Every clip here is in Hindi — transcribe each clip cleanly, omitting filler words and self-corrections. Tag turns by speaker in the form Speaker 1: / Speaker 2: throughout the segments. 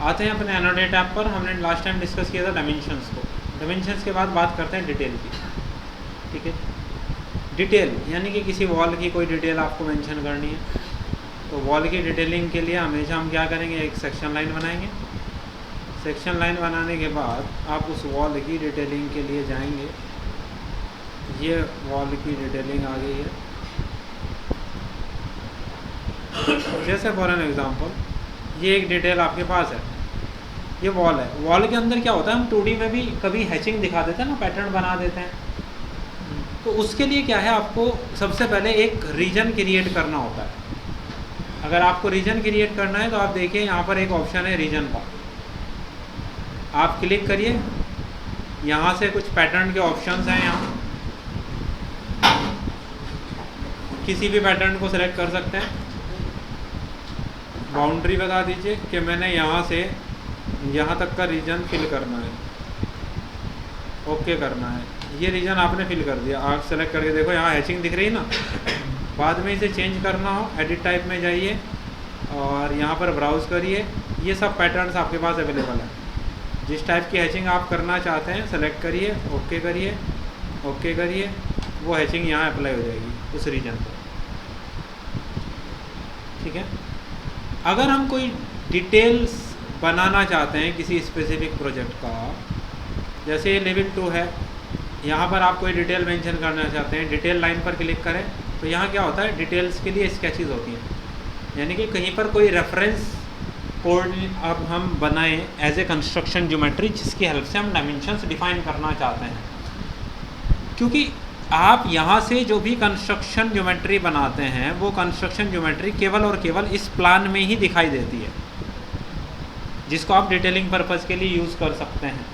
Speaker 1: आते हैं अपने एनोटेट ऐप पर। हमने लास्ट टाइम डिस्कस किया था डायमेंशंस को। डायमेंशंस के बाद बात करते हैं डिटेल की। ठीक है, डिटेल यानी कि किसी वॉल की कोई डिटेल आपको मेंशन करनी है, तो वॉल की डिटेलिंग के लिए हमेशा हम क्या करेंगे, एक सेक्शन लाइन बनाएंगे। सेक्शन लाइन बनाने के बाद आप उस वॉल की डिटेलिंग के लिए जाएंगे। ये वॉल की डिटेलिंग आ गई है। जैसे फॉर एन एग्जांपल, ये एक डिटेल आपके पास है, ये वॉल है। वॉल के अंदर क्या होता है, हम 2D में भी कभी हैचिंग दिखा देते हैं ना, पैटर्न बना देते हैं। तो उसके लिए क्या है, आपको सबसे पहले एक रीजन क्रिएट करना होता है। अगर आपको रीजन क्रिएट करना है तो आप देखिए यहाँ पर एक ऑप्शन है रीजन का, आप क्लिक करिए। यहाँ से कुछ पैटर्न के ऑप्शंस हैं, यहाँ किसी भी पैटर्न को सिलेक्ट कर सकते हैं। बाउंड्री बता दीजिए कि मैंने यहाँ से यहाँ तक का रीजन फिल करना है, ओके करना है। ये रीजन आपने फिल कर दिया, आप सेलेक्ट करके देखो यहाँ हैचिंग दिख रही है ना। बाद में इसे चेंज करना हो, एडिट टाइप में जाइए और यहाँ पर ब्राउज़ करिए। ये सब पैटर्न्स आपके पास अवेलेबल है। जिस टाइप की हैचिंग आप करना चाहते हैं सेलेक्ट करिए, ओके करिए, ओके करिए, वो हैचिंग यहाँ अप्लाई हो जाएगी उस रीजन पर। ठीक है, अगर हम कोई डिटेल्स बनाना चाहते हैं किसी स्पेसिफिक प्रोजेक्ट का, जैसे ये लेवल 2 है, यहाँ पर आप कोई डिटेल मेंशन करना चाहते हैं, डिटेल लाइन पर क्लिक करें तो यहाँ क्या होता है, डिटेल्स के लिए स्केचेस होती हैं। यानी कि कहीं पर कोई रेफरेंस कोड अब हम बनाएं एज ए कंस्ट्रक्शन ज्योमेट्री, जिसकी हेल्प से हम डायमेंशंस डिफाइन करना चाहते हैं। क्योंकि आप यहाँ से जो भी कंस्ट्रक्शन ज्योमेट्री बनाते हैं वो कंस्ट्रक्शन ज्योमेट्री केवल और केवल इस प्लान में ही दिखाई देती है, जिसको आप डिटेलिंग पर्पज़ के लिए यूज़ कर सकते हैं।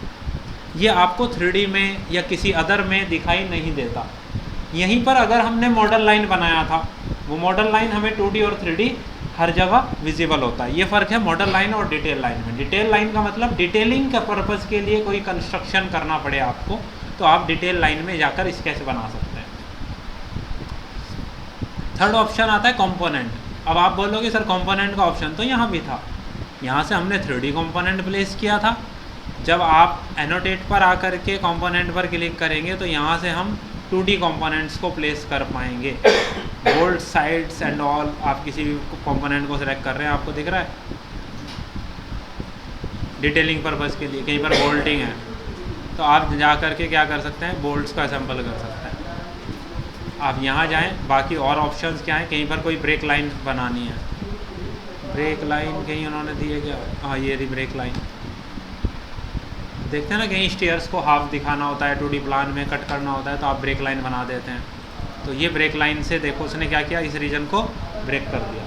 Speaker 1: ये आपको 3D में या किसी अदर में दिखाई नहीं देता। यहीं पर अगर हमने मॉडल लाइन बनाया था, वो मॉडल लाइन हमें 2D और 3D हर जगह विजिबल होता है। ये फ़र्क है मॉडल लाइन और डिटेल लाइन में। डिटेल लाइन का मतलब डिटेलिंग का पर्पज़ के लिए कोई कंस्ट्रक्शन करना पड़े आपको, तो आप डिटेल लाइन में जाकर स्केच बना सकते हैं। थर्ड ऑप्शन आता है कंपोनेंट। अब आप बोलोगे सर कंपोनेंट का ऑप्शन तो यहाँ भी था, यहाँ से हमने 3D कंपोनेंट प्लेस किया था। जब आप एनोटेट पर आकर के कंपोनेंट पर क्लिक करेंगे तो यहाँ से हम 2D कंपोनेंट्स को प्लेस कर पाएंगे। बोल्ड साइड्स एंड ऑल, आप किसी भी कंपोनेंट को सिलेक्ट कर रहे हैं, आपको दिख रहा है डिटेलिंग पर्पज़ के लिए। कहीं पर बोल्टिंग है तो आप जा कर के क्या कर सकते हैं, बोल्ट्स का असेंबल कर सकते हैं। आप यहाँ जाएं, बाकी और ऑप्शंस क्या हैं, कहीं पर कोई ब्रेक लाइन बनानी है, ब्रेक लाइन कहीं उन्होंने दी है क्या, हाँ ये रही ब्रेक लाइन। देखते हैं ना, कहीं स्टेयर्स को हाफ दिखाना होता है, 2D प्लान में कट करना होता है तो आप ब्रेक लाइन बना देते हैं। तो ये ब्रेक लाइन से देखो उसने क्या किया, इस रीजन को ब्रेक कर दिया।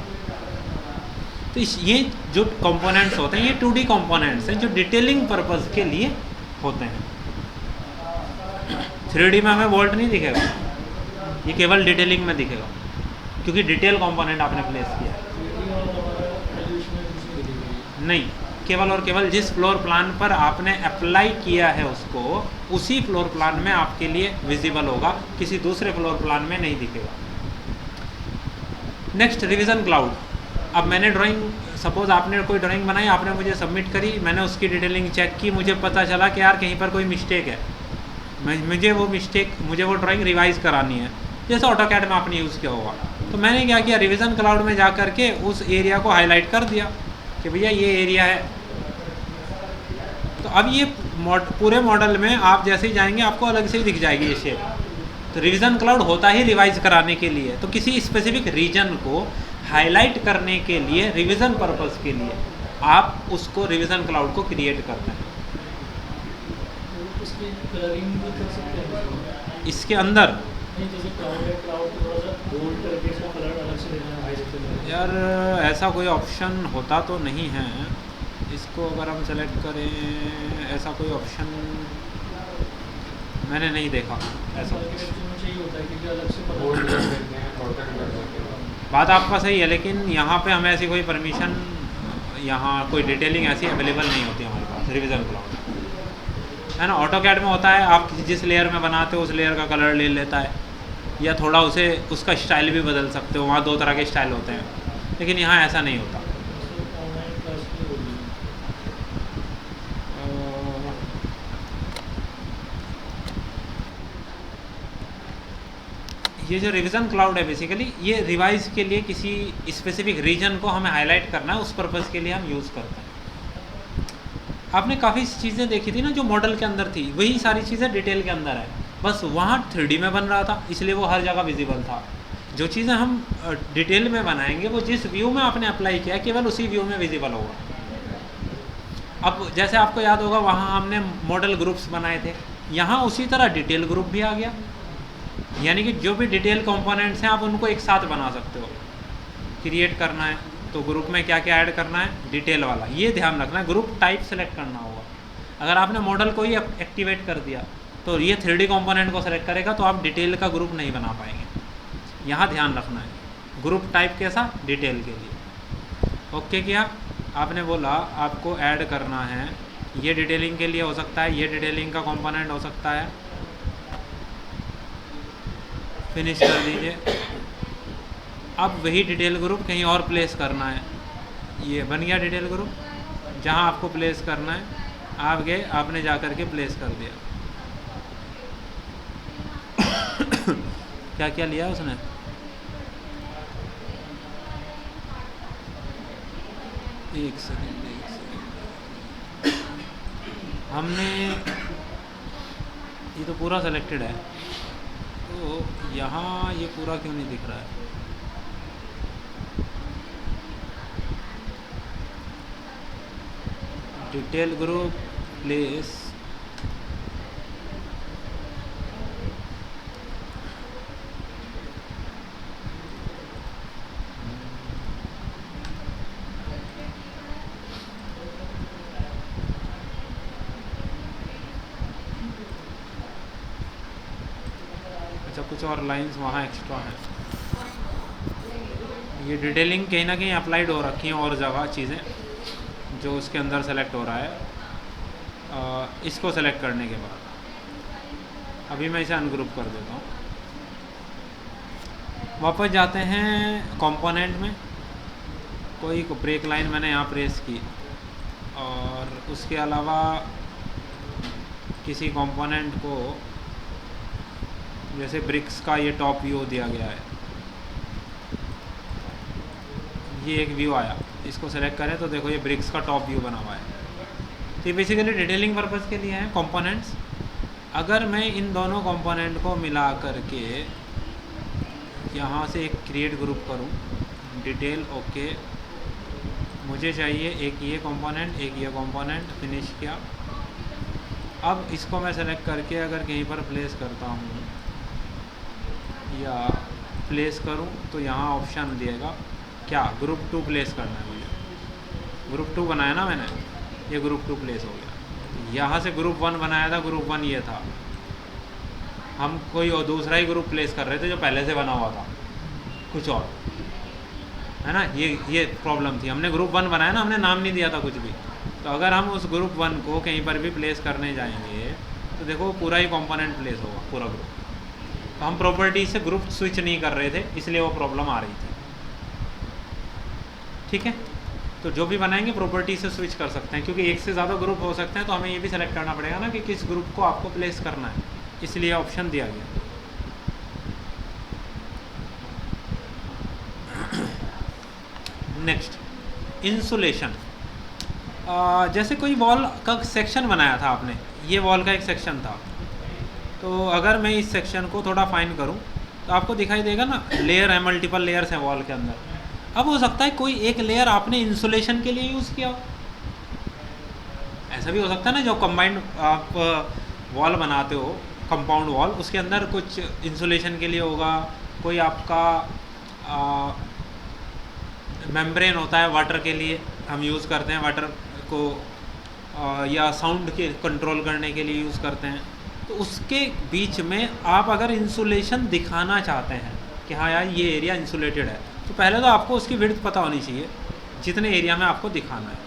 Speaker 1: तो ये जो कंपोनेंट्स होते हैं ये 2D कंपोनेंट्स हैं जो डिटेलिंग पर्पज़ के लिए होते हैं। 3D में हमें बोल्ट नहीं दिखेगा, ये केवल डिटेलिंग में दिखेगा क्योंकि डिटेल कंपोनेंट आपने प्लेस किया है। नहीं, केवल और केवल जिस फ्लोर प्लान पर आपने अप्लाई किया है उसको, उसी फ्लोर प्लान में आपके लिए विजिबल होगा, किसी दूसरे फ्लोर प्लान में नहीं दिखेगा। Next, revision cloud. अब मैंने ड्राइंग, सपोज आपने कोई ड्राइंग बनाई, आपने मुझे सबमिट करी, मैंने उसकी डिटेलिंग चेक की, मुझे पता चला कि यार कहीं पर कोई मिस्टेक है, मुझे वो ड्राइंग रिवाइज़ करानी है, जैसे ऑटोकैड में आपने यूज़ किया होगा। तो मैंने क्या किया, रिवीजन क्लाउड में जा कर के उस एरिया को हाईलाइट कर दिया कि भैया ये एरिया है। तो अब ये पूरे मॉडल में आप जैसे ही जाएंगे आपको अलग से ही दिख जाएगी ये शेप। तो रिवीजन क्लाउड होता ही रिवाइज कराने के लिए, तो किसी स्पेसिफिक रीजन को हाईलाइट करने के लिए, रिवीजन पर्पस के लिए आप उसको रिवीजन क्लाउड को क्रिएट करते हैं।
Speaker 2: उसकी कलरिंग भी कर सकते हैं
Speaker 1: इसके अंदर
Speaker 2: नहीं, जैसे क्लाउड थोड़ा सा बोल्ड करके इसका कलर अलग से देना है, हाईलाइट करना है।
Speaker 1: यार ऐसा कोई ऑप्शन होता तो नहीं है, इसको अगर हम सेलेक्ट करें, ऐसा कोई ऑप्शन मैंने नहीं देखा ऐसा।
Speaker 2: चाहिए होता है क्योंकि अलग से बोल्ड
Speaker 1: बात आपका सही है, लेकिन यहाँ पे हमें ऐसी कोई परमिशन, यहाँ कोई डिटेलिंग ऐसी अवेलेबल नहीं होती हमारे पास रिवीजन क्लाउड, है ना। ऑटोकैड में होता है, आप जिस लेयर में बनाते हो उस लेयर का कलर ले लेता है, या थोड़ा उसका स्टाइल भी बदल सकते हो, वहाँ 2 तरह के स्टाइल होते हैं, लेकिन यहाँ ऐसा नहीं होता। ये जो रिवीजन क्लाउड है बेसिकली ये रिवाइज के लिए किसी स्पेसिफिक रीजन को हमें हाईलाइट करना है, उस पर्पज़ के लिए हम यूज़ करते हैं। आपने काफ़ी चीज़ें देखी थी ना जो मॉडल के अंदर थी, वही सारी चीज़ें डिटेल के अंदर है, बस वहाँ 3D में बन रहा था इसलिए वो हर जगह विजिबल था। जो चीज़ें हम डिटेल में बनाएंगे वो जिस व्यू में आपने अप्लाई किया केवल उसी व्यू में विजिबल होगा। अब जैसे आपको याद होगा वहाँ हमने मॉडल ग्रुप्स बनाए थे, यहाँ उसी तरह डिटेल ग्रुप भी आ गया, यानी कि जो भी डिटेल कंपोनेंट्स हैं आप उनको एक साथ बना सकते हो। क्रिएट करना है तो ग्रुप में क्या क्या ऐड करना है, डिटेल वाला, ये ध्यान रखना है। ग्रुप टाइप सेलेक्ट करना होगा। अगर आपने मॉडल को ही एक्टिवेट कर दिया तो ये 3D कंपोनेंट को सेलेक्ट करेगा तो आप डिटेल का ग्रुप नहीं बना पाएंगे। यहाँ ध्यान रखना है ग्रुप टाइप कैसा, डिटेल के लिए। ओके किया आपने, बोला आपको ऐड करना है, ये डिटेलिंग के लिए हो सकता है, ये डिटेलिंग का कंपोनेंट हो सकता है, फिनिश कर दीजिए। अब वही डिटेल ग्रुप कहीं और प्लेस करना है, ये बन गया डिटेल ग्रुप, जहाँ आपको प्लेस करना है आप गए, आपने जा कर के प्लेस कर दिया। क्या क्या लिया उसने, एक सेकेंड हमने ये तो पूरा सेलेक्टेड है, तो यहाँ ये पूरा क्यों नहीं दिख रहा है? डिटेल ग्रुप प्लेस, अच्छा कुछ और लाइंस वहाँ एक्स्ट्रा हैं। ये डिटेलिंग कहीं ना कहीं अप्लाइड हो रखी हैं और जगह चीज़ें जो उसके अंदर सेलेक्ट हो रहा है। इसको सेलेक्ट करने के बाद अभी मैं इसे अनग्रुप कर देता हूँ। वापस जाते हैं कंपोनेंट में, कोई ब्रेक लाइन मैंने यहाँ प्रेस की और उसके अलावा किसी कंपोनेंट को, जैसे ब्रिक्स का ये टॉप व्यू दिया गया है, ये एक व्यू आया, इसको सेलेक्ट करें तो देखो ये ब्रिक्स का टॉप व्यू बना हुआ है। तो ये बेसिकली डिटेलिंग पर्पज़ के लिए हैं कंपोनेंट्स। अगर मैं इन दोनों कंपोनेंट को मिला करके यहाँ से एक क्रिएट ग्रुप करूँ, डिटेल ओके, मुझे चाहिए एक ये कंपोनेंट एक ये कंपोनेंट, फिनिश किया। अब इसको मैं सेलेक्ट करके अगर कहीं पर प्लेस करता हूँ या प्लेस करूँ तो यहाँ ऑप्शन दिएगा क्या, ग्रुप 2 प्लेस करना है मुझे। ग्रुप 2 बनाया ना मैंने, ये ग्रुप 2 प्लेस हो गया। यहाँ से ग्रुप 1 बनाया था, ग्रुप 1 ये था, हम कोई और दूसरा ही ग्रुप प्लेस कर रहे थे जो पहले से बना हुआ था कुछ और, है ना। ये प्रॉब्लम थी, हमने ग्रुप 1 बनाया ना, हमने नाम नहीं दिया था कुछ भी। तो अगर हम उस ग्रुप 1 को कहीं पर भी प्लेस करने जाएंगे तो देखो पूरा ही कंपोनेंट प्लेस होगा, पूरा ग्रुप। तो हम प्रॉपर्टी से ग्रुप स्विच नहीं कर रहे थे, इसलिए वो प्रॉब्लम आ रही थी। ठीक है, तो जो भी बनाएंगे प्रॉपर्टी से स्विच कर सकते हैं, क्योंकि एक से ज़्यादा ग्रुप हो सकते हैं, तो हमें ये भी सेलेक्ट करना पड़ेगा ना कि किस ग्रुप को आपको प्लेस करना है, इसलिए ऑप्शन दिया गया। नेक्स्ट इंसुलेशन, जैसे कोई वॉल का सेक्शन बनाया था आपने, ये वॉल का एक सेक्शन था, तो अगर मैं इस सेक्शन को थोड़ा फाइन करूं तो आपको दिखाई देगा ना लेयर है, मल्टीपल लेयर्स हैं वॉल के अंदर। अब हो सकता है कोई एक लेयर आपने इंसुलेशन के लिए यूज़ किया हो, ऐसा भी हो सकता है ना, जो कंबाइंड आप वॉल बनाते हो कंपाउंड वॉल, उसके अंदर कुछ इंसुलेशन के लिए होगा, कोई आपका मेम्ब्रेन होता है वाटर के लिए, हम यूज़ करते हैं वाटर को, या साउंड के कंट्रोल करने के लिए यूज़ करते हैं। तो उसके बीच में आप अगर इंसुलेशन दिखाना चाहते हैं कि हाँ यार ये एरिया इंसुलेटेड है, तो पहले तो आपको उसकी विड्थ पता होनी चाहिए जितने एरिया में आपको दिखाना है।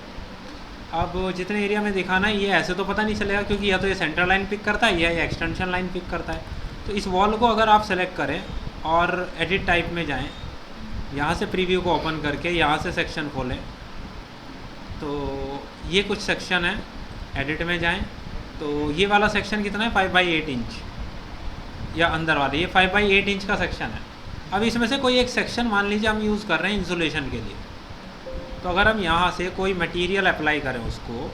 Speaker 1: अब जितने एरिया में दिखाना है ये ऐसे तो पता नहीं चलेगा, क्योंकि या तो ये सेंटर लाइन पिक करता है या ये एक्सटेंशन लाइन पिक करता है। तो इस वॉल को अगर आप सेलेक्ट करें और एडिट टाइप में जाएं, यहाँ से प्रीव्यू को ओपन करके यहाँ से सेक्शन खोलें, तो ये कुछ सेक्शन है, एडिट में जाएं तो ये वाला सेक्शन कितना है 5 बाई 8 इंच, या अंदर वाले, ये 5x8 इंच का सेक्शन है। अब इसमें से कोई एक सेक्शन मान लीजिए हम यूज़ कर रहे हैं इंसुलेशन के लिए, तो अगर हम यहाँ से कोई मटेरियल अप्लाई करें उसको,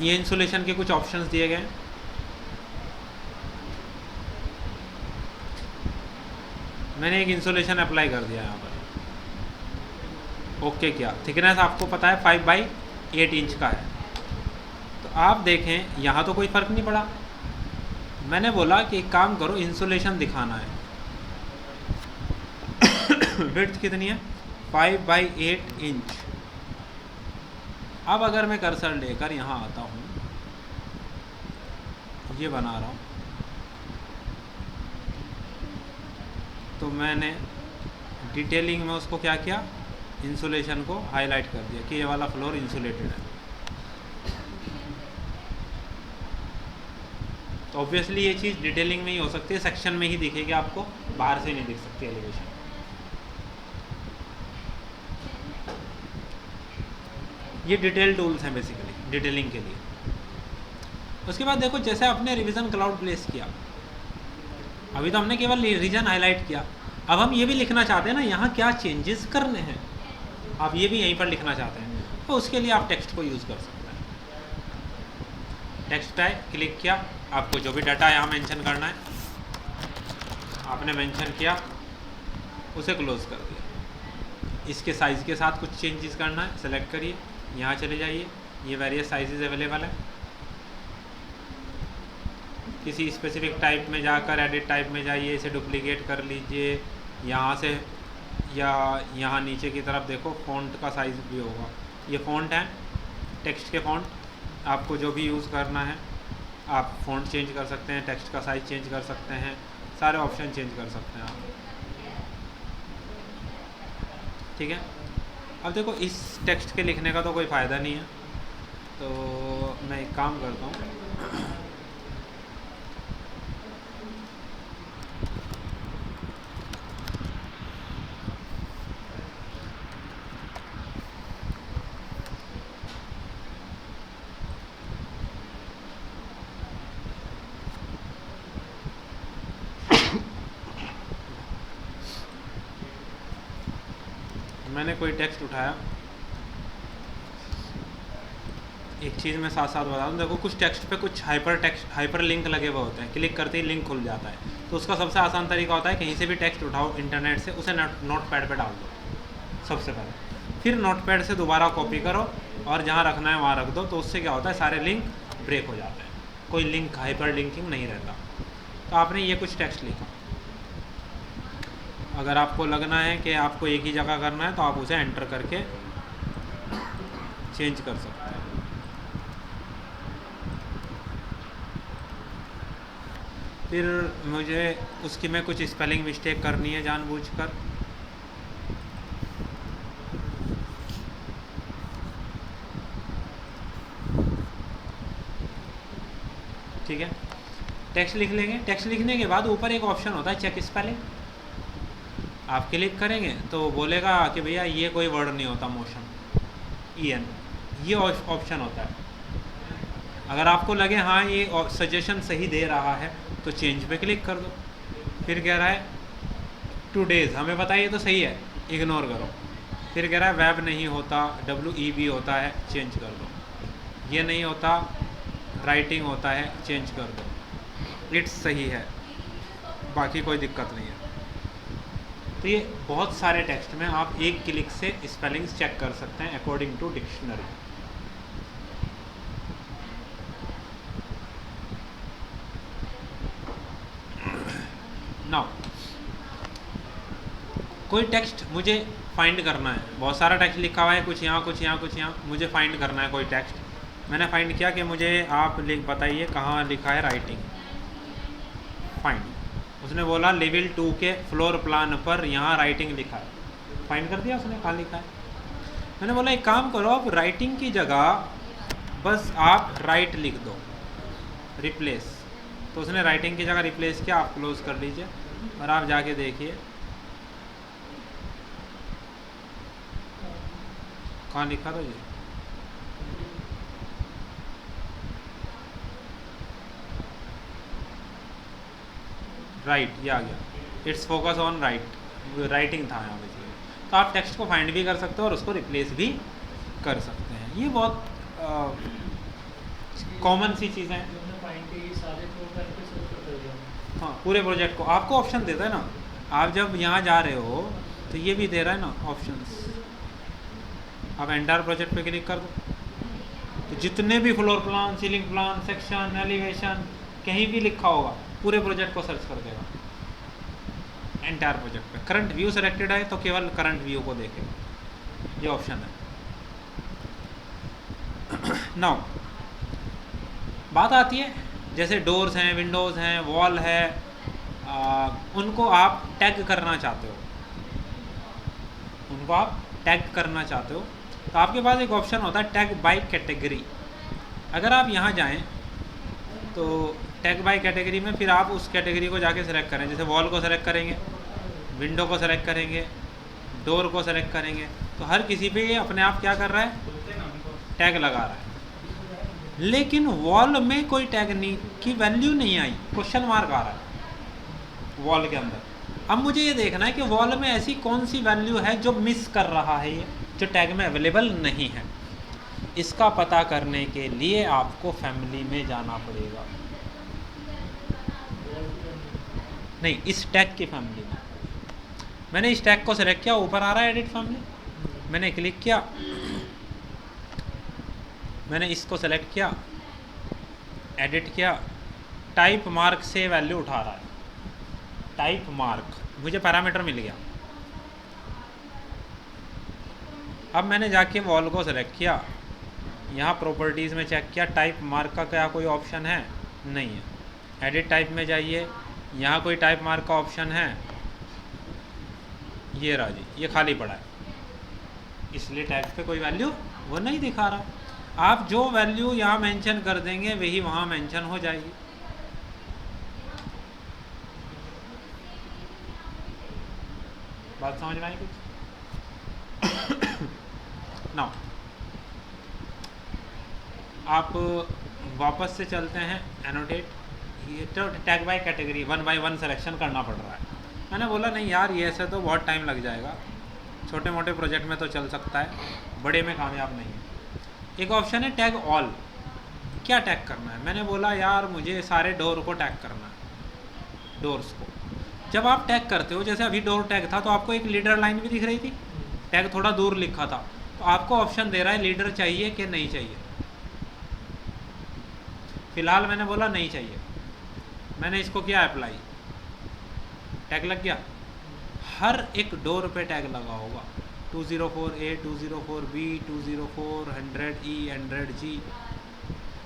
Speaker 1: ये इंसुलेशन के कुछ ऑप्शंस दिए गए हैं। मैंने एक इंसुलेशन अप्लाई कर दिया यहाँ पर, ओके किया। थिकनेस आपको पता है 5x8 इंच का है। तो आप देखें यहाँ तो कोई फ़र्क नहीं पड़ा। मैंने बोला कि एक काम करो, इंसुलेशन दिखाना है। विड्थ कितनी है? 5x8 inch. अब अगर मैं कर्सर लेकर यहाँ आता हूँ, ये बना रहा हूँ, तो मैंने डिटेलिंग में उसको क्या किया, इंसुलेशन को हाईलाइट कर दिया कि ये वाला फ्लोर इंसुलेटेड है। तो ऑब्वियसली ये चीज़ डिटेलिंग में ही हो सकती है, सेक्शन में ही दिखेगी आपको, बाहर से नहीं दिख सकती एलिवेशन। ये डिटेल टूल्स हैं बेसिकली डिटेलिंग के लिए। उसके बाद देखो, जैसे आपने रिवीजन क्लाउड प्लेस किया, अभी तो हमने केवल रीजन हाईलाइट किया, अब हम ये भी लिखना चाहते हैं ना यहाँ क्या चेंजेस करने हैं, आप ये भी यहीं पर लिखना चाहते हैं, तो उसके लिए आप टेक्स्ट को यूज़ कर सकते हैं। टेक्स्ट पे क्लिक किया, आपको जो भी डाटा यहाँ मेंशन करना है आपने मेंशन किया, उसे क्लोज कर दिया। इसके साइज़ के साथ कुछ चेंजेस करना है, सेलेक्ट करिए, यहाँ चले जाइए, ये वेरियस साइजेस अवेलेबल है। किसी स्पेसिफिक टाइप में जाकर एडिट टाइप में जाइए, इसे डुप्लीकेट कर लीजिए यहाँ से, या यहाँ नीचे की तरफ देखो फ़ॉन्ट का साइज़ भी होगा, ये फ़ॉन्ट है, टेक्स्ट के फ़ॉन्ट, आपको जो भी यूज़ करना है आप फ़ॉन्ट चेंज कर सकते हैं, टेक्स्ट का साइज़ चेंज कर सकते हैं, सारे ऑप्शन चेंज कर सकते हैं आप। ठीक है। अब देखो, इस टेक्स्ट के लिखने का तो कोई फ़ायदा नहीं है, तो मैं एक काम करता हूँ, मैंने कोई टेक्स्ट उठाया। एक चीज़ मैं साथ साथ बता दूँ, देखो कुछ टेक्स्ट पे कुछ हाइपर लिंक लगे हुए होते हैं, क्लिक करते ही लिंक खुल जाता है। तो उसका सबसे आसान तरीका होता है, कहीं से भी टेक्स्ट उठाओ इंटरनेट से, उसे नोटपैड पे डाल दो सबसे पहले, फिर नोटपैड से दोबारा कॉपी करो और जहाँ रखना है वहाँ रख दो। तो उससे क्या होता है, सारे लिंक ब्रेक हो जाते हैं, कोई लिंक हाइपर लिंकिंग नहीं रहता। तो आपने ये कुछ टेक्स्ट लिखा, अगर आपको लगना है कि आपको एक ही जगह करना है तो आप उसे एंटर करके चेंज कर सकते हैं। फिर मुझे उसकी में कुछ स्पेलिंग मिस्टेक करनी है जानबूझकर, ठीक है। टेक्स्ट लिख लेंगे, टेक्स्ट लिखने के बाद ऊपर एक ऑप्शन होता है चेक स्पेलिंग, आप क्लिक करेंगे तो बोलेगा कि भैया ये कोई वर्ड नहीं होता, मोशन EN, ये ऑप्शन होता है। अगर आपको लगे हाँ ये सजेशन सही दे रहा है तो चेंज पे क्लिक कर दो। फिर कह रहा है टूडेज, हमें पता है ये तो सही है, इग्नोर करो। फिर कह रहा है वेब नहीं होता, WEB होता है, चेंज कर दो। ये नहीं होता, राइटिंग होता है, चेंज कर दो। इट्स सही है, बाकी कोई दिक्कत नहीं है। तो ये बहुत सारे टेक्स्ट में आप एक क्लिक से स्पेलिंग्स चेक कर सकते हैं अकॉर्डिंग टू डिक्शनरी। नाउ कोई टेक्स्ट मुझे फाइंड करना है, बहुत सारा टेक्स्ट लिखा हुआ है, कुछ यहाँ कुछ यहाँ कुछ यहाँ, मुझे फाइंड करना है कोई टेक्स्ट। मैंने फाइंड किया कि मुझे आप बताइए कहाँ लिखा है राइटिंग, फाइंड। उसने बोला लेवल 2 के फ्लोर प्लान पर यहाँ राइटिंग लिखा है, फाइंड कर दिया उसने कहाँ लिखा है। मैंने बोला एक काम करो, आप राइटिंग की जगह बस आप राइट लिख दो, रिप्लेस। तो उसने राइटिंग की जगह रिप्लेस किया, आप क्लोज कर लीजिए और आप जाके देखिए कहाँ लिखा था ये। राइट, ये आ गया, इट्स फोकस ऑन राइटिंग था यहाँ पे। तो आप टेक्स्ट को फाइंड भी कर सकते हो और उसको रिप्लेस भी कर सकते हैं। ये बहुत कॉमन सी चीज़ें हैं। हाँ, पूरे प्रोजेक्ट को आपको ऑप्शन देता है ना, आप जब यहाँ जा रहे हो तो ये भी दे रहा है ना ऑप्शंस। आप एंटायर प्रोजेक्ट पे क्लिक कर दो तो जितने भी floor plan, ceiling plan, section, elevation कहीं भी लिखा होगा पूरे प्रोजेक्ट को सर्च कर देगा एंटायर प्रोजेक्ट पे। करंट व्यू सेलेक्टेड है तो केवल करंट व्यू को देखेगा, ये ऑप्शन है। नाउ बात आती है जैसे डोर्स हैं, विंडोज़ हैं, वॉल है, उनको आप टैग करना चाहते हो, उनको आप टैग करना चाहते हो तो आपके पास एक ऑप्शन होता है टैग बाय कैटेगरी। अगर आप यहाँ जाएं तो टैग बाय कैटेगरी में फिर आप उस कैटेगरी को जाके सेलेक्ट करें। जैसे वॉल को सेलेक्ट करेंगे, विंडो को सेलेक्ट करेंगे, डोर को सेलेक्ट करेंगे, तो हर किसी पे ये अपने आप क्या कर रहा है, टैग लगा रहा है। लेकिन वॉल में कोई टैग नहीं की वैल्यू नहीं आई, क्वेश्चन मार्क आ रहा है वॉल के अंदर। अब मुझे ये देखना है कि वॉल में ऐसी कौन सी वैल्यू है जो मिस कर रहा है, ये जो टैग में अवेलेबल नहीं है। इसका पता करने के लिए आपको फैमिली में जाना पड़ेगा, नहीं इस टैग की फैमिली में। मैंने इस टैग को सेलेक्ट किया, ऊपर आ रहा है एडिट फैमिली, मैंने क्लिक किया, मैंने इसको सेलेक्ट किया, एडिट किया, टाइप मार्क से वैल्यू उठा रहा है, टाइप मार्क, मुझे पैरामीटर मिल गया। अब मैंने जाके वॉल को सेलेक्ट किया, यहाँ प्रॉपर्टीज़ में चेक किया, टाइप मार्क का क्या कोई ऑप्शन है, नहीं है। एडिट टाइप में जाइए, यहाँ कोई टाइप मार्क का ऑप्शन है, ये रहा जी, ये खाली पड़ा है, इसलिए टैग पे कोई वैल्यू वो नहीं दिखा रहा। आप जो वैल्यू यहाँ मेंशन कर देंगे वही वहाँ मेंशन हो जाएगी। बात समझ में आई कुछ? नाउ आप वापस से चलते हैं एनोटेट। ये तो tag by category 1 by 1 selection करना पड़ रहा है। मैंने बोला नहीं यार, ये ऐसे तो बहुत टाइम लग जाएगा, छोटे मोटे प्रोजेक्ट में तो चल सकता है, बड़े में कामयाब नहीं है। एक ऑप्शन है टैग ऑल, क्या टैग करना है? मैंने बोला यार मुझे सारे डोर को टैग करना है, डोर्स को। जब आप टैग करते हो, जैसे अभी डोर टैग था तो आपको एक लीडर लाइन भी दिख रही थी, टैग थोड़ा दूर लिखा था, तो आपको ऑप्शन दे रहा है लीडर चाहिए कि नहीं चाहिए। फिलहाल मैंने बोला नहीं चाहिए, मैंने इसको किया अप्लाई, टैग लग गया। हर एक डोर पे टैग लगा होगा, 204A, 204B, 204, 100E, 100G।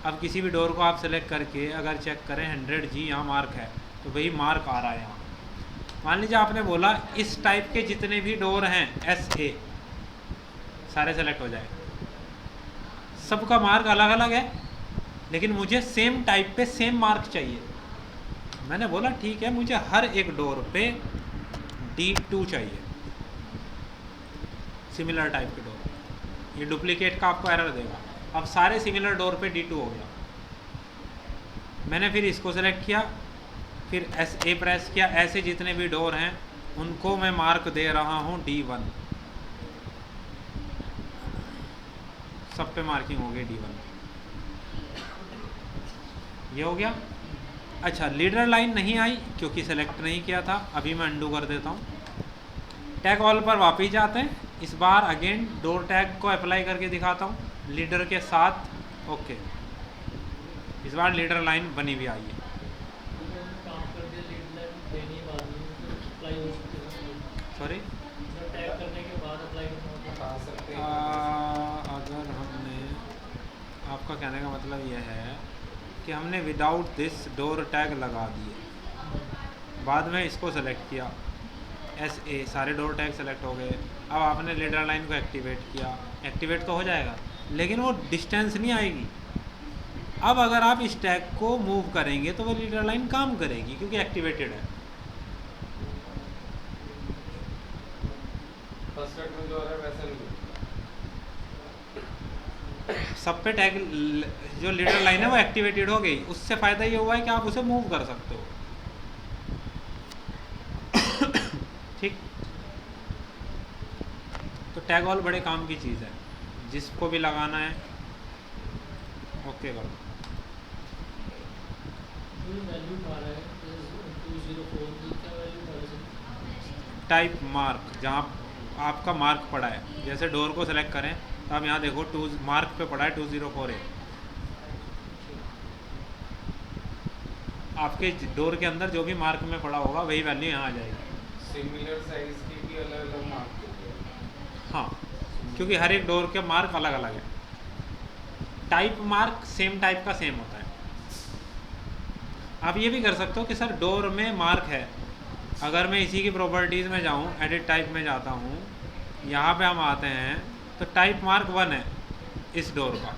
Speaker 1: अब किसी भी डोर को आप सेलेक्ट करके अगर चेक करें 100G यहाँ मार्क है तो वही मार्क आ रहा है यहाँ। मान लीजिए आपने बोला इस टाइप के जितने भी डोर हैं SA सारे सेलेक्ट हो जाए, सबका मार्क अलग अलग है लेकिन मुझे सेम टाइप पे सेम मार्क चाहिए। मैंने बोला ठीक है, मुझे हर एक डोर पे D2 चाहिए, सिमिलर टाइप के डोर। ये डुप्लीकेट का आपको एरर देगा। अब सारे सिमिलर डोर पे D2 हो गया। मैंने फिर इसको सेलेक्ट किया, फिर SA प्रेस किया, ऐसे जितने भी डोर हैं उनको मैं मार्क दे रहा हूँ D1, सब पे मार्किंग हो गई D1, ये हो गया। अच्छा, लीडर लाइन नहीं आई क्योंकि सेलेक्ट नहीं किया था, अभी मैं अंडू कर देता हूँ। टैग ऑल पर वापस जाते हैं, इस बार अगेन डोर टैग को अप्लाई करके दिखाता हूँ लीडर के साथ। ओके, इस बार लीडर लाइन बनी भी आई है। सॉरी, अगर हमने, आपका कहने का मतलब यह है कि हमने विदाउट दिस डोर टैग लगा दिए, बाद में इसको सेलेक्ट किया, SA सारे डोर टैग सेलेक्ट हो गए। अब आपने लीडर लाइन को एक्टिवेट किया, एक्टिवेट तो हो जाएगा लेकिन वो डिस्टेंस नहीं आएगी। अब अगर आप इस टैग को मूव करेंगे तो वो लीडर लाइन काम करेगी क्योंकि एक्टिवेटेड है।
Speaker 3: में जो है वैसा नहीं,
Speaker 1: सब पे टैग जो लीडर लाइन है वो एक्टिवेटेड हो गई। उससे फ़ायदा ये हुआ है कि आप उसे मूव कर सकते हो। ठीक। तो टैग ऑल बड़े काम की चीज़ है, जिसको भी लगाना है ओके करो।
Speaker 2: वैल्यू उठा रहा है 204 की, क्या वैल्यू उठा रहा है?
Speaker 1: टाइप मार्क, जहाँ आपका मार्क पड़ा है, जैसे डोर को सेलेक्ट करें तो आप यहाँ देखो 2 मार्क पे पड़ा है 204 है। आपके डोर के अंदर जो भी मार्क में पड़ा होगा वही वैल्यू यहाँ आ जाएगी।
Speaker 3: सिमिलर साइज के भी अलग अलग मार्क होते हैं।
Speaker 1: हाँ, क्योंकि हर एक डोर के मार्क अलग अलग है। टाइप मार्क सेम टाइप का सेम होता है। आप ये भी कर सकते हो कि सर डोर में मार्क है, अगर मैं इसी की प्रॉपर्टीज़ में जाऊँ, एडिट टाइप में जाता हूँ, यहाँ पे हम आते हैं तो टाइप मार्क 1 है इस डोर का।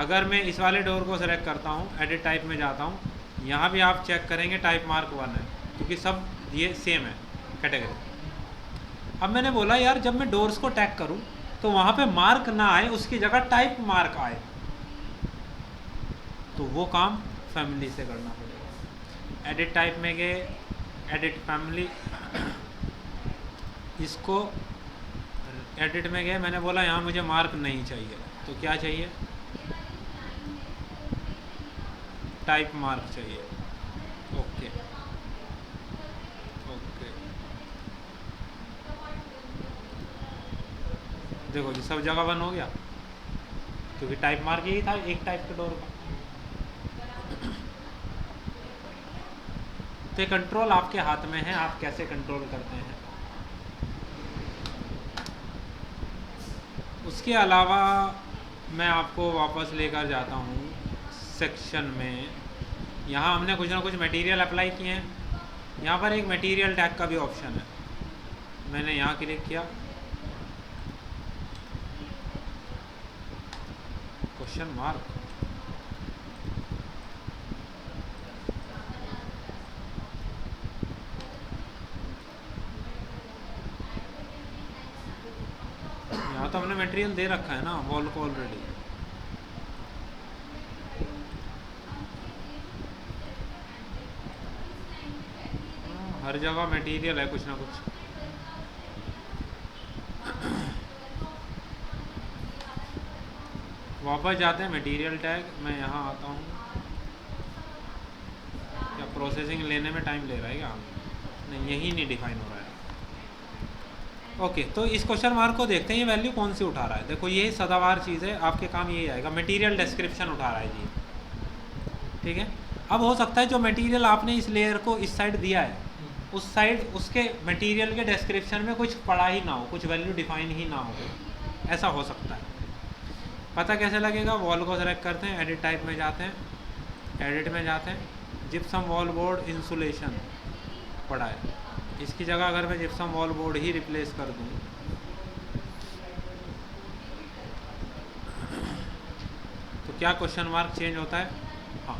Speaker 1: अगर मैं इस वाले डोर को सेलेक्ट करता हूँ, एडिट टाइप में जाता हूँ, यहाँ भी आप चेक करेंगे टाइप मार्क 1 है, क्योंकि सब ये सेम है कैटेगरी। अब मैंने बोला यार जब मैं डोर्स को टैग करूँ तो वहाँ पे मार्क ना आए, उसकी जगह टाइप मार्क आए, तो वो काम फैमिली से करना पड़ेगा। एडिट टाइप में गए, एडिट फैमिली, इसको एडिट में गए, मैंने बोला यहाँ मुझे मार्क नहीं चाहिए, तो क्या चाहिए? टाइप मार्क चाहिए। ओके ओके, देखो जी सब जगह बंद हो गया, क्योंकि टाइप मार्क यही था एक टाइप के डोर का। तो ये कंट्रोल आपके हाथ में है, आप कैसे कंट्रोल करते हैं। उसके अलावा मैं आपको वापस लेकर जाता हूँ सेक्शन में। यहाँ हमने कुछ ना कुछ मटेरियल अप्लाई किए हैं। यहाँ पर एक मटेरियल टैग का भी ऑप्शन है, मैंने यहाँ क्लिक किया, क्वेश्चन मार्क, यहाँ तो हमने मटेरियल दे रखा है ना वॉल को ऑलरेडी। हर जगह मटेरियल है कुछ ना कुछ। वापस जाते हैं मटेरियल टैग, मैं यहाँ आता हूँ। क्या प्रोसेसिंग लेने में टाइम ले रहा है क्या? नहीं, यही नहीं डिफाइन हो रहा है। ओके, तो इस क्वेश्चन मार्क को देखते हैं, ये वैल्यू कौन सी उठा रहा है। देखो ये सदाबहार चीज़ है, आपके काम यही आएगा। मटेरियल डिस्क्रिप्शन उठा रहा है जी, ठीक है। अब हो सकता है जो मटेरियल आपने इस लेयर को इस साइड दिया है, उस साइड उसके मटेरियल के डिस्क्रिप्शन में कुछ पड़ा ही ना हो, कुछ वैल्यू डिफाइन ही ना हो, ऐसा हो सकता है। पता कैसे लगेगा? वॉल को सेलेक्ट करते हैं, एडिट टाइप में जाते हैं, एडिट में जाते हैं, जिप्सम वॉल बोर्ड इंसुलेशन पड़ा है, इसकी जगह अगर मैं जिप्सम वॉल बोर्ड ही रिप्लेस कर दूं तो क्या क्वेश्चन मार्क चेंज होता है? हाँ,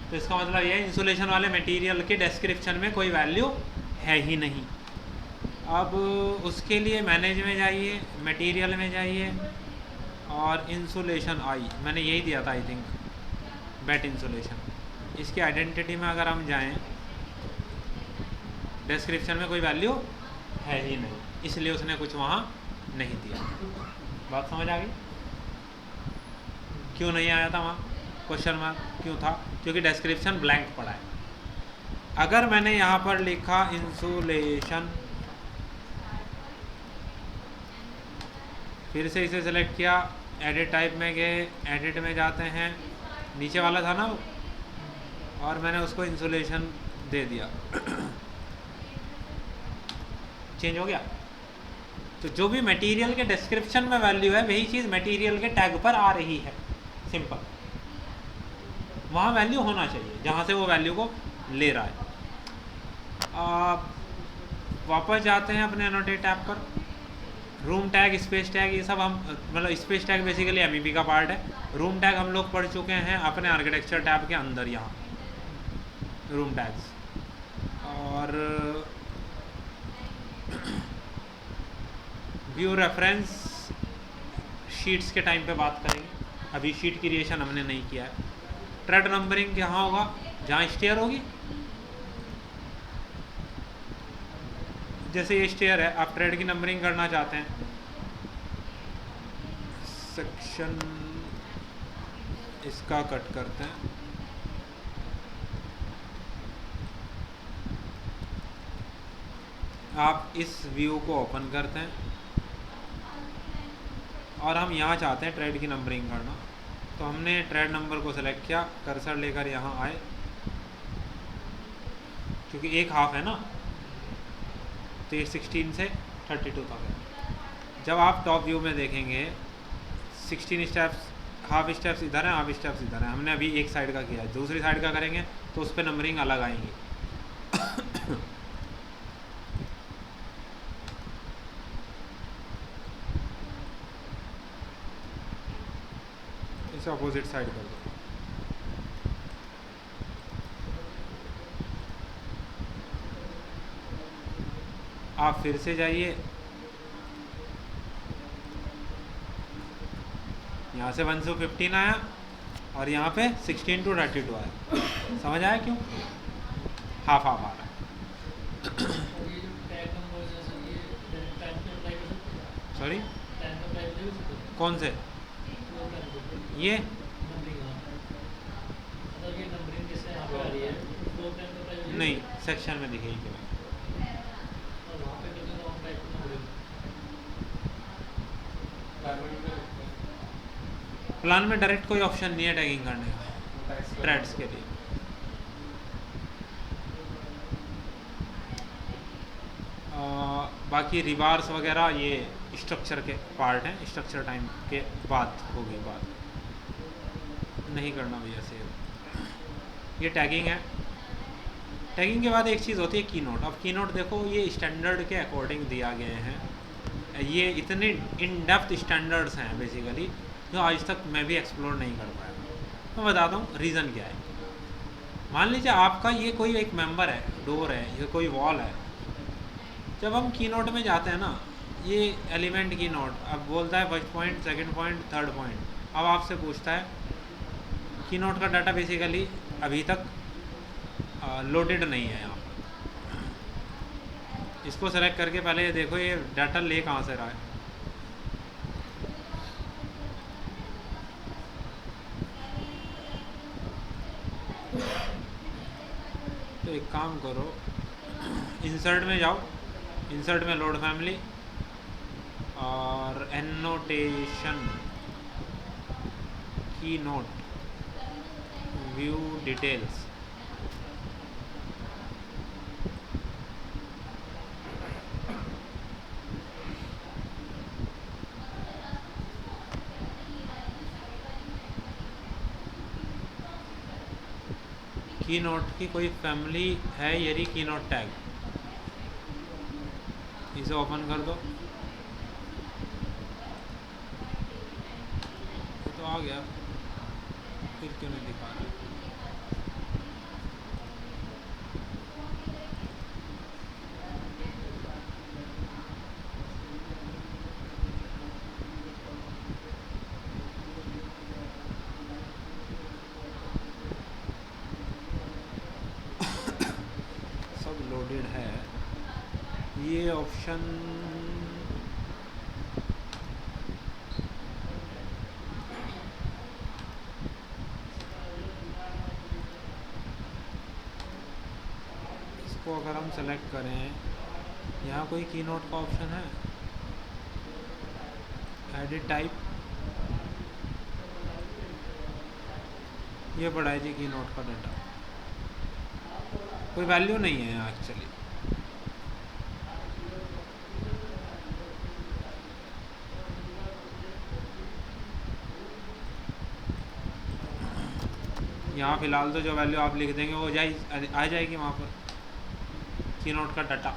Speaker 1: तो इसका मतलब ये इंसुलेशन वाले मटेरियल के डिस्क्रिप्शन में कोई वैल्यू है ही नहीं। अब उसके लिए मैनेज में जाइए, मटेरियल में जाइए, और इंसुलेशन आई मैंने यही दिया था आई थिंक, बैट इंसुलेशन। इसकी आइडेंटिटी में अगर हम जाएं, डिस्क्रिप्शन में कोई वैल्यू है ही नहीं, इसलिए उसने कुछ वहाँ नहीं दिया। बात समझ आ गई? क्यों नहीं आया था वहाँ क्वेश्चन मार्क? क्यों था? क्योंकि डिस्क्रिप्शन ब्लैंक पड़ा है। अगर मैंने यहाँ पर लिखा इंसुलेशन, फिर से इसे सेलेक्ट किया, एडिट टाइप में गए, एडिट में जाते हैं, नीचे वाला था ना, और मैंने उसको इंसुलेशन दे दिया, चेंज हो गया। तो जो भी मटेरियल के डिस्क्रिप्शन में वैल्यू है वही चीज़ मटेरियल के टैग पर आ रही है। सिंपल, वहाँ वैल्यू होना चाहिए जहाँ से वो वैल्यू को ले रहा है। आप वापस जाते हैं अपने एनोटेट टैब पर, रूम टैग, स्पेस टैग, ये सब हम मतलब स्पेस टैग बेसिकली एमईपी का पार्ट है। रूम टैग हम लोग पढ़ चुके हैं अपने आर्किटेक्चर टैब के अंदर, यहाँ रूम टैग्स। और व्यू रेफरेंस शीट्स के टाइम पे बात करेंगे, अभी शीट क्रिएशन हमने नहीं किया है। ट्रेड नंबरिंग कहाँ होगा? जहाँ स्टेयर होगी, जैसे ये स्टेयर है, आप ट्रेड की नंबरिंग करना चाहते हैं, सेक्शन इसका कट करते हैं, आप इस व्यू को ओपन करते हैं और हम यहाँ चाहते हैं ट्रेड की नंबरिंग करना। तो हमने ट्रेड नंबर को सेलेक्ट किया, कर्सर लेकर यहाँ आए, क्योंकि एक हाफ है ना, तो ये 16 से 32 तक है। जब आप टॉप व्यू में देखेंगे 16 स्टेप्स, हाफ स्टेप्स इधर हैं, हाफ स्टेप्स इधर हैं। हमने अभी एक साइड का किया है, दूसरी साइड का करेंगे तो उस पर नंबरिंग अलग आएंगी। इसे अपोजिट साइड कर दो। आप फिर से जाइए, यहाँ से 1 से 15 आया और यहाँ पे 16 to 32 आया। समझ आया क्यों? हाफ हाफ आ रहा है।
Speaker 2: और ये जो टैग नंबर है सर, ये टाइम पे अप्लाई कर सकते हैं?
Speaker 1: सॉरी,
Speaker 2: टाइम पे अप्लाई कर सकते हैं?
Speaker 1: कौन से?
Speaker 2: वो टाइम पे
Speaker 1: ये
Speaker 2: नंबरिंग, हाँ। मतलब ये नंबरिंग जैसे यहाँ पे आ रही है, वो टाइम पे अप्लाई कर
Speaker 1: नहीं, सेक्शन में दिखेगी केवल।
Speaker 2: और वहाँ पे करते हैं टाइप की नंबरिंग।
Speaker 1: प्लान में डायरेक्ट कोई ऑप्शन नहीं है टैगिंग करने का थ्रेड्स के लिए। बाकी रिवार्स वगैरह ये स्ट्रक्चर के पार्ट हैं, स्ट्रक्चर टाइम के बाद होगी बात, नहीं करना भैया सेव। ये टैगिंग है। टैगिंग के बाद एक चीज़ होती है की नोट। अब की नोट देखो, ये स्टैंडर्ड के अकॉर्डिंग दिया गए हैं, ये इतने इन डेप्थ स्टैंडर्ड्स हैं बेसिकली, जो आज तक मैं भी एक्सप्लोर नहीं कर पाया। मैं बताता हूँ रीज़न क्या है। मान लीजिए आपका ये कोई एक मेंबर है, डोर है, ये कोई वॉल है। जब हम की नोट में जाते हैं ना, ये एलिमेंट की नोट अब बोलता है first point, second point, third point. अब आपसे पूछता है की नोट का डाटा बेसिकली अभी तक लोडेड नहीं है यहाँ पर। इसको सेलेक्ट करके पहले ये देखो ये डाटा ले कहाँ से रहा है। तो एक काम करो, इंसर्ट में जाओ, इंसर्ट में लोड फैमिली और एनोटेशन, की नोट, व्यू डिटेल्स। की नोट की कोई फैमिली है, यही की नोट टैग, इसे ओपन कर दो तो आ गया। फिर क्यों नहीं दिखा रहा? सब लोडेड है। ये ऑप्शन इसको अगर हम सेलेक्ट करें, यहाँ कोई की नोट का ऑप्शन है, एडिट टाइप, ये पड़ा है जी की नोट का डाटा, कोई वैल्यू नहीं है यहाँ एक्चुअली। यहाँ फ़िलहाल तो जो वैल्यू आप लिख देंगे वो आ जाएगी वहाँ पर की नोट का डाटा।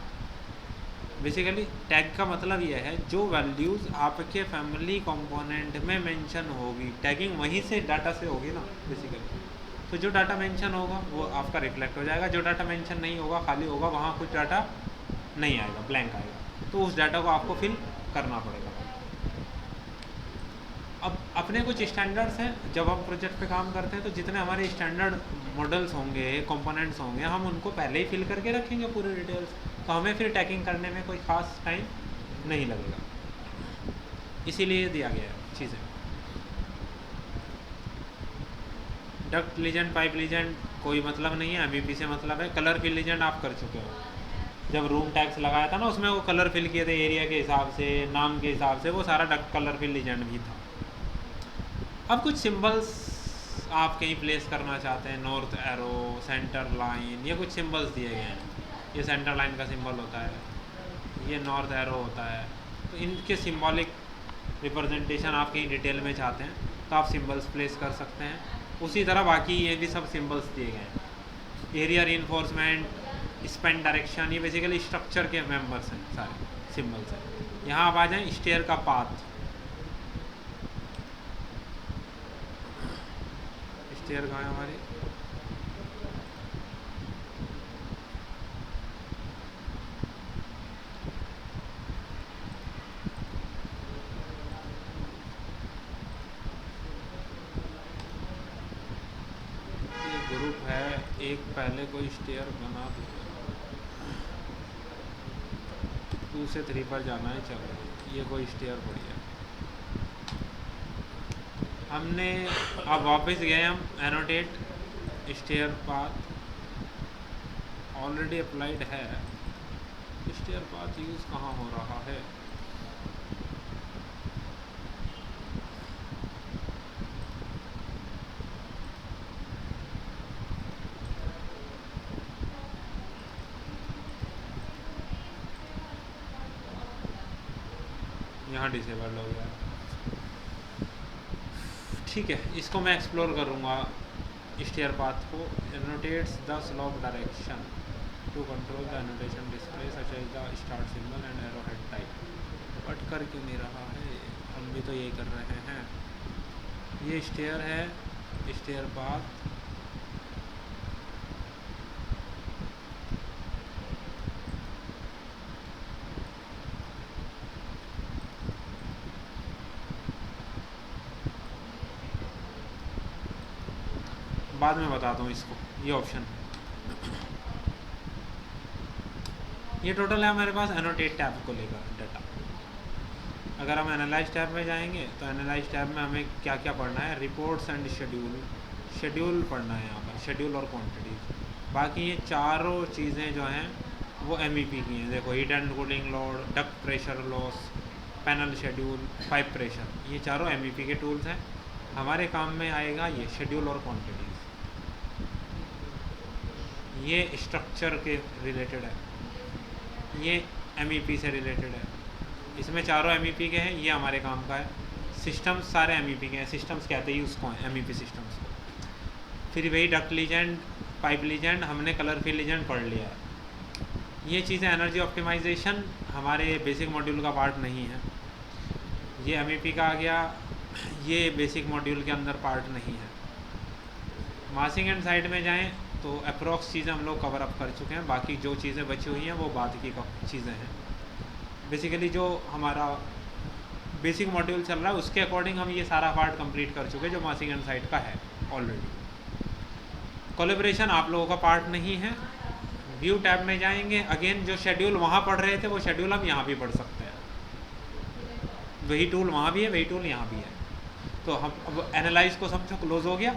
Speaker 1: बेसिकली टैग का मतलब ये है जो वैल्यूज़ आपके फैमिली कंपोनेंट में मेंशन होगी, टैगिंग वहीं से डाटा से होगी ना बेसिकली। तो जो डाटा मेंशन होगा वो आपका रिफ्लेक्ट हो जाएगा, जो डाटा मेंशन नहीं होगा, खाली होगा, वहाँ कुछ डाटा नहीं आएगा, ब्लैंक आएगा। तो उस डाटा को आपको फिल करना पड़ेगा। अब अपने कुछ स्टैंडर्ड्स हैं, जब हम प्रोजेक्ट पे काम करते हैं तो जितने हमारे स्टैंडर्ड मॉडल्स होंगे, कंपोनेंट्स होंगे, हम उनको पहले ही फिल करके रखेंगे पूरे डिटेल्स, तो हमें फिर टैगिंग करने में कोई ख़ास टाइम नहीं लगेगा, इसीलिए दिया गया है चीज़ें। डक्ट लीजेंड, पाइप लीजेंड कोई मतलब नहीं है, एमईपी से मतलब है। कलर फिल लीजेंड आप कर चुके हो, जब रूम टैक्स लगाया था ना उसमें वो कलर फिल किए थे एरिया के हिसाब से, नाम के हिसाब से, वो सारा डक्ट कलर फिल लीजेंड भी था। अब कुछ सिंबल्स आप कहीं प्लेस करना चाहते हैं, नॉर्थ एरो, सेंटर लाइन, ये कुछ सिंबल्स दिए गए हैं। ये सेंटर लाइन का सिंबल होता है, ये नॉर्थ एरो होता है, तो इनके सिंबॉलिक रिप्रेजेंटेशन आप कहीं डिटेल में चाहते हैं तो आप सिंबल्स प्लेस कर सकते हैं। उसी तरह बाकी ये भी सब सिंबल्स दिए गए हैं। एरिया रीइंफोर्समेंट, स्पेन डायरेक्शन, ये बेसिकली स्ट्रक्चर के मेंबर्स हैं, सारे सिंबल्स हैं। यहाँ आप आ जाएँ स्टेयर का पाथ, स्टेयर कहाँ है हमारी, ये ग्रुप है, एक पहले कोई स्टेयर बना दो, 2 से 3 पर जाना है, चलो ये कोई स्टेयर बढ़िया। हमने अब वापस गए हम, annotate stair path already applied है, स्टेयर पाथ यूज़ कहाँ हो रहा है, यहाँ डिसेबल हो गया। ठीक है, इसको मैं एक्सप्लोर करूँगा स्टेयर पाथ को। Annotates the slope direction to control the annotation display such as the start symbol and arrow head type. But कर क्यों नहीं रहा है, हम भी तो यही कर रहे हैं। ये स्टेयर है, स्टेयर पाथ, बाद में बताता हूँ इसको, ये ऑप्शन। ये टोटल है हमारे पास एनोटेट टैब को लेकर डाटा। अगर हम एनालाइज टैब में जाएंगे तो एनालाइज टैब में हमें क्या क्या पढ़ना है, रिपोर्ट्स एंड शेड्यूल, शेड्यूल पढ़ना है यहाँ पर, शेड्यूल और क्वांटिटीज। बाकी ये चारों चीज़ें जो हैं वो एमईपी की हैं। देखो, heat and cooling load, duct pressure loss, panel schedule, pipe pressure, ये चारों एमईपी के टूल्स हैं। हमारे काम में आएगा ये शेड्यूल और क्वांटिटीज़, ये स्ट्रक्चर के रिलेटेड है, ये एमईपी से रिलेटेड है। इसमें चारों एमईपी के हैं, ये हमारे काम का है। सिस्टम्स सारे एमईपी के हैं, सिस्टम्स कहते हैं उसको, एमईपी सिस्टम्स को। फिर वही डक्ट लीजेंड, पाइप लीजेंड, हमने कलर फिल लीजेंड पढ़ लिया है। ये चीज़ें एनर्जी ऑप्टिमाइजेशन हमारे बेसिक मॉड्यूल का पार्ट नहीं है, ये एमईपी का आ गया, ये बेसिक मॉड्यूल के अंदर पार्ट नहीं है। मासिंग एंड साइड में जाएँ तो अप्रॉक्स चीज़ें हम लोग कवर अप कर चुके हैं, बाकी जो चीज़ें बची हुई हैं वो बाद की चीज़ें हैं। बेसिकली जो हमारा बेसिक मॉड्यूल चल रहा है उसके अकॉर्डिंग हम ये सारा पार्ट कंप्लीट कर चुके हैं जो मासिंग एंड साइड का है ऑलरेडी। कोलैबोरेशन आप लोगों का पार्ट नहीं है। व्यू टैब में जाएंगे, अगेन जो शेड्यूल वहाँ पढ़ रहे थे वो शेड्यूल हम यहाँ भी पढ़ सकते हैं, वही टूल वहाँ भी है, वही टूल यहाँ भी है। तो हम अब एनालाइज को समझो क्लोज हो गया,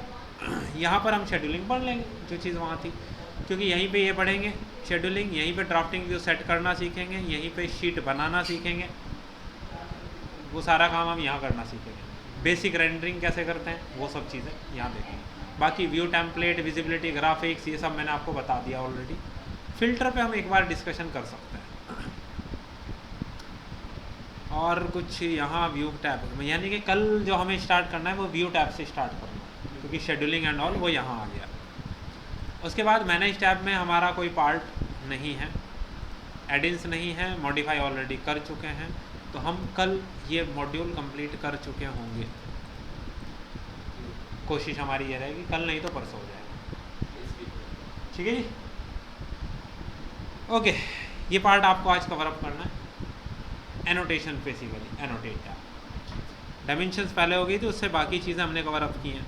Speaker 1: यहाँ पर हम शेड्यूलिंग पढ़ लेंगे जो चीज़ वहाँ थी, क्योंकि यहीं पे ये पढ़ेंगे शेड्यूलिंग, यहीं पे ड्राफ्टिंग व्यू सेट करना सीखेंगे, यहीं पे शीट बनाना सीखेंगे, वो सारा काम हम यहाँ करना सीखेंगे। बेसिक रेंडरिंग कैसे करते हैं वो सब चीज़ें यहाँ देखेंगे। बाकी व्यू टेम्पलेट, विजिबिलिटी, ग्राफिक्स, ये सब मैंने आपको बता दिया ऑलरेडी। फिल्टर पे हम एक बार डिस्कशन कर सकते हैं। और कुछ यहाँ व्यू टैब, यानी कि कल जो हमें स्टार्ट करना है वो व्यू टैब से स्टार्ट करना है, क्योंकि शेड्यूलिंग एंड ऑल वो यहाँ आ गया। उसके बाद मैनेज टैब में हमारा कोई पार्ट नहीं है, एडिंस नहीं है, मॉडिफाई ऑलरेडी कर चुके हैं, तो हम कल ये मॉड्यूल कंप्लीट कर चुके होंगे। कोशिश हमारी ये रहेगी, कल नहीं तो परसों हो जाएगा। ठीक है जी, ओके। ये पार्ट आपको आज कवर अप करना है, annotation, basically annotate tab. Dimensions पहले हो गई थी, उससे बाकी चीज़ें हमने कवर अप की हैं।